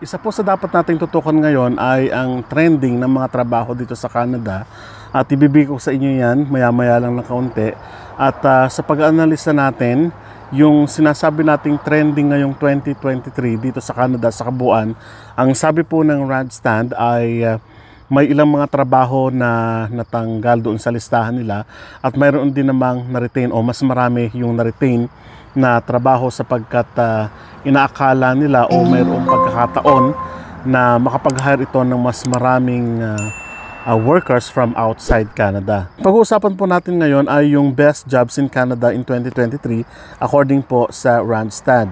Isa po sa dapat nating tutukan ngayon ay ang trending ng mga trabaho dito sa Canada at ibibigay ko sa inyo yan maya-maya lang ng kaunti at sa pag-analisa natin yung sinasabi nating trending ngayong 2023 dito sa Canada sa kabuuan. Ang sabi po ng Randstad ay may ilang mga trabaho na natanggal doon sa listahan nila at mayroon din namang na-retain o mas marami yung na-retain na trabaho sapagkat inaakala nila o mayroong pagkakataon na makapag-hire ito ng mas maraming workers from outside Canada. Pag-uusapan po natin ngayon ay yung best jobs in Canada in 2023 according po sa Randstad.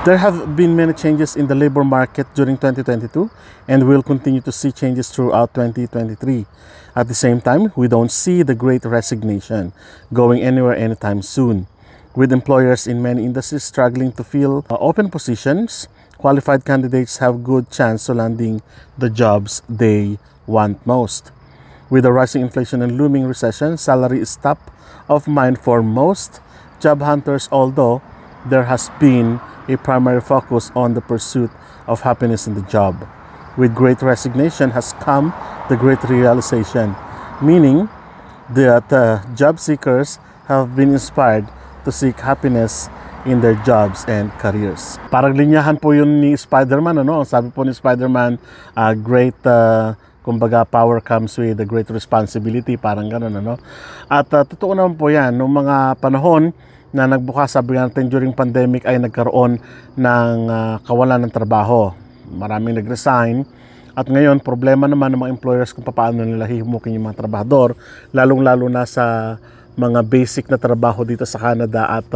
There have been many changes in the labor market during 2022 and we'll continue to see changes throughout 2023. At the same time, we don't see the great resignation going anywhere anytime soon. With employers in many industries struggling to fill open positions, qualified candidates have good chance of landing the jobs they want most. With the rising inflation and looming recession, salary is top of mind for most job hunters, although there has been a primary focus on the pursuit of happiness in the job. With great resignation has come the great realization, meaning that job seekers have been inspired to seek happiness in their jobs and careers. Parang linyahan po yun ni Spider-Man, ano? Sabi po ni Spider-Man, great, kumbaga, power comes with a great responsibility, parang ganun, ano? At totoo naman po yan, noong mga panahon na nagbukas, sabi natin during pandemic ay nagkaroon ng kawalan ng trabaho. Maraming nag-resign. At ngayon, problema naman ng mga employers kung paano nila hihimukin yung mga trabahador, lalong-lalo na sa mga basic na trabaho dito sa Canada at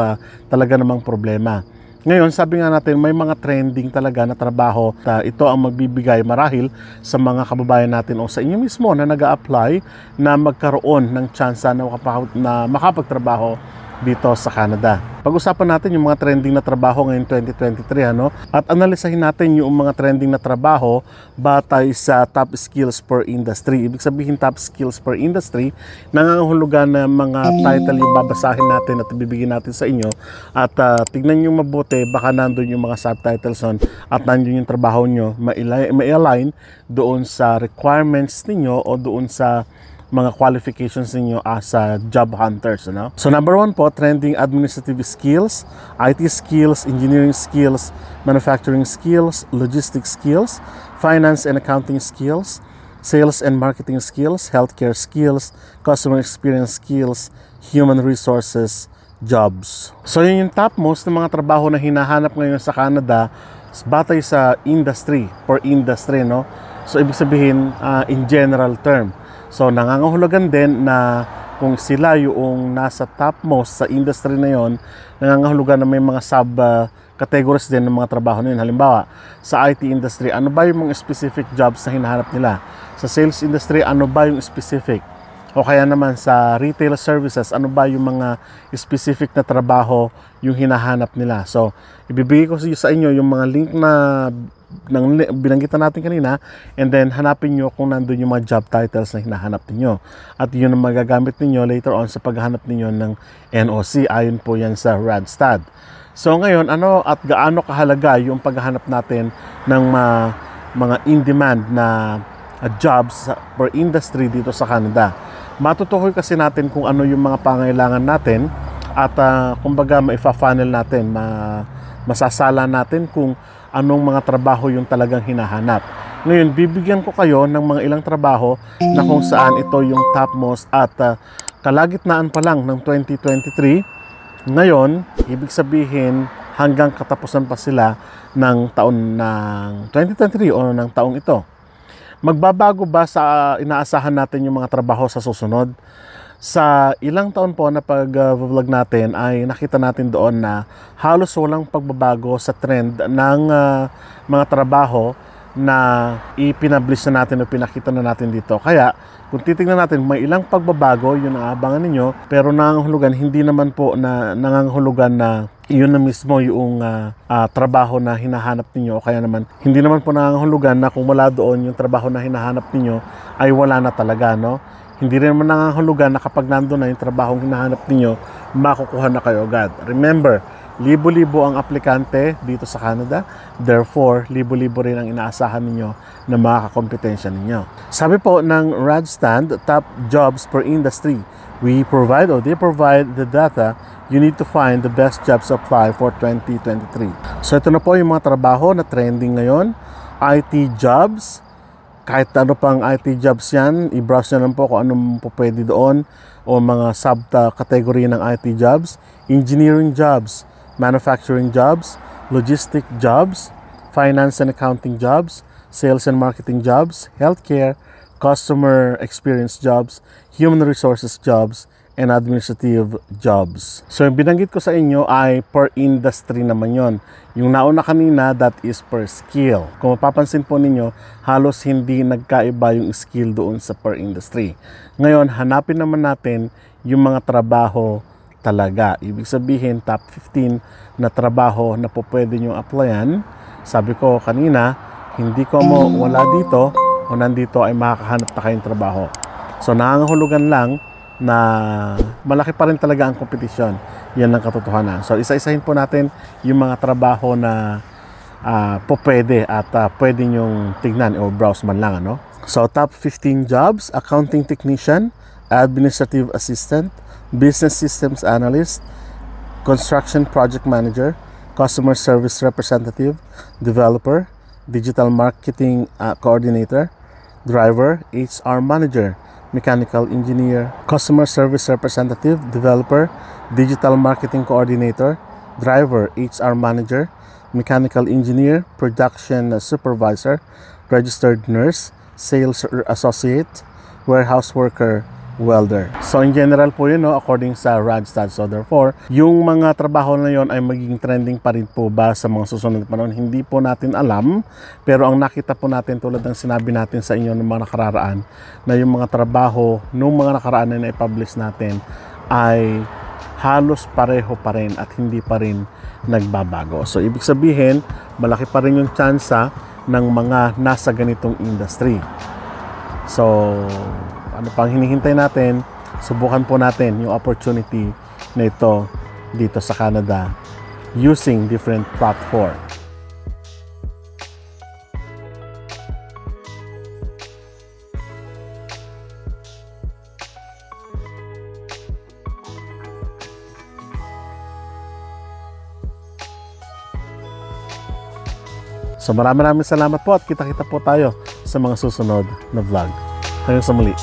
talaga namang problema. Ngayon, sabi nga natin, may mga trending talaga na trabaho. Ito ang magbibigay marahil sa mga kababayan natin o sa inyo mismo na nag-a-apply na magkaroon ng tsansa na makapagtrabaho dito sa Canada. Pag-usapan natin yung mga trending na trabaho ngayong 2023, ano? At analisahin natin yung mga trending na trabaho batay sa top skills per industry. Ibig sabihin top skills per industry, nangangahulugan na mga title yung babasahin natin at ibibigay natin sa inyo. At tignan nyo mabuti, baka nandun yung mga subtitles on at nandun yung trabaho nyo ma-align doon sa requirements ninyo o doon sa mga qualifications ninyo as job hunters, no? So number 1 po, trending administrative skills, IT skills, engineering skills, manufacturing skills, logistics skills, finance and accounting skills, sales and marketing skills, healthcare skills, customer experience skills, human resources jobs. So yun yung topmost ng mga trabaho na hinahanap ngayon sa Canada batay sa industry, per industry, no? So ibig sabihin in general term. So nangangahulugan din na kung sila yung nasa topmost sa industry na yon, nangangahulugan na may mga sub-categories din ng mga trabaho na yun. Halimbawa, sa IT industry, ano ba yung mga specific jobs na hinahanap nila? Sa sales industry, ano ba yung specific? O kaya naman sa retail services, ano ba yung mga specific na trabaho yung hinahanap nila? So, ibibigay ko sa inyo yung mga link na binanggitan natin kanina, and then hanapin nyo kung nandun yung mga job titles na hinahanap ninyo. At yun ang magagamit ninyo later on sa paghahanap ninyo ng NOC. Ayon po yan sa Randstad. So ngayon, ano at gaano kahalaga yung paghahanap natin ng mga in-demand na jobs per industry dito sa Canada. Matutukoy kasi natin kung ano yung mga pangailangan natin at kumbaga maifa-funnel natin, masasala natin kung anong mga trabaho yung talagang hinahanap. Ngayon, bibigyan ko kayo ng mga ilang trabaho na kung saan ito yung topmost at kalagitnaan pa lang ng 2023. Ngayon, ibig sabihin hanggang katapusan pa sila ng taon ng 2023 o ng taong ito. Magbabago ba sa inaasahan natin yung mga trabaho sa susunod? Sa ilang taon po na pag-vlog natin ay nakita natin doon na halos walang pagbabago sa trend ng mga trabaho na ipinablish na natin o pinakita na natin dito. Kaya kung titingnan natin, may ilang pagbabago, yun ang abangan ninyo, pero nangangahulugan, hindi naman po na nangangahulugan na yun na mismo yung trabaho na hinahanap ninyo, o kaya naman hindi naman po nangangahulugan na kung wala doon yung trabaho na hinahanap ninyo ay wala na talaga, no? Hindi rin naman nangangahulugan na kapag nandun na yung trabahong hinahanap ninyo, makukuha na kayo agad. Remember, libo-libo ang aplikante dito sa Canada. Therefore, libo-libo rin ang inaasahan ninyo na makakakompetensya ninyo. Sabi po ng Radstand, top jobs per industry. They provide the data you need to find the best jobs to apply for 2023. So ito na po yung mga trabaho na trending ngayon. IT jobs. Kahit ano pang IT jobs yan, i-browse nyo lang po kung anong po pwede doon o mga sub-category ng IT jobs. Engineering jobs, manufacturing jobs, logistic jobs, finance and accounting jobs, sales and marketing jobs, healthcare, customer experience jobs, human resources jobs, and administrative jobs. So yung binanggit ko sa inyo ay per industry naman yon. Yung nauna kanina, that is per skill. Kung mapapansin po ninyo, halos hindi nagkaiba yung skill doon sa per industry. Ngayon, hanapin naman natin yung mga trabaho talaga. Ibig sabihin, top 15 na trabaho na po pwede nyo applyan. Sabi ko kanina, hindi ko mo wala dito o nandito ay makakahanap na kayong trabaho. So nangangahulugan lang na malaki pa rin talaga ang kompetisyon. Yan ang katotohanan. So isa-isahin po natin yung mga trabaho na po pwede at pwede nyong tignan o browse man lang. Ano? So top 15 jobs: accounting technician, administrative assistant, business systems analyst, construction project manager, customer service representative, developer, digital marketing coordinator, driver, HR manager, mechanical engineer, customer service representative, developer, digital marketing coordinator, driver, HR manager, mechanical engineer, production supervisor, registered nurse, sales associate, warehouse worker, welder. So in general po yun, no, according sa Radstad. So therefore, yung mga trabaho na yon ay magiging trending pa rin po ba sa mga susunod na panahon? Hindi po natin alam, pero ang nakita po natin tulad ng sinabi natin sa inyo ng mga nakararaan, na yung mga trabaho nung mga nakaraan na i-publish natin ay halos pareho pa rin at hindi pa rin nagbabago. So ibig sabihin, malaki pa rin yung tsansa ng mga nasa ganitong industry. So ano pang hinihintay natin? Subukan po natin yung opportunity na ito dito sa Canada using different platform. So maraming salamat po at kita-kita po tayo sa mga susunod na vlog. Hanggang sa muli.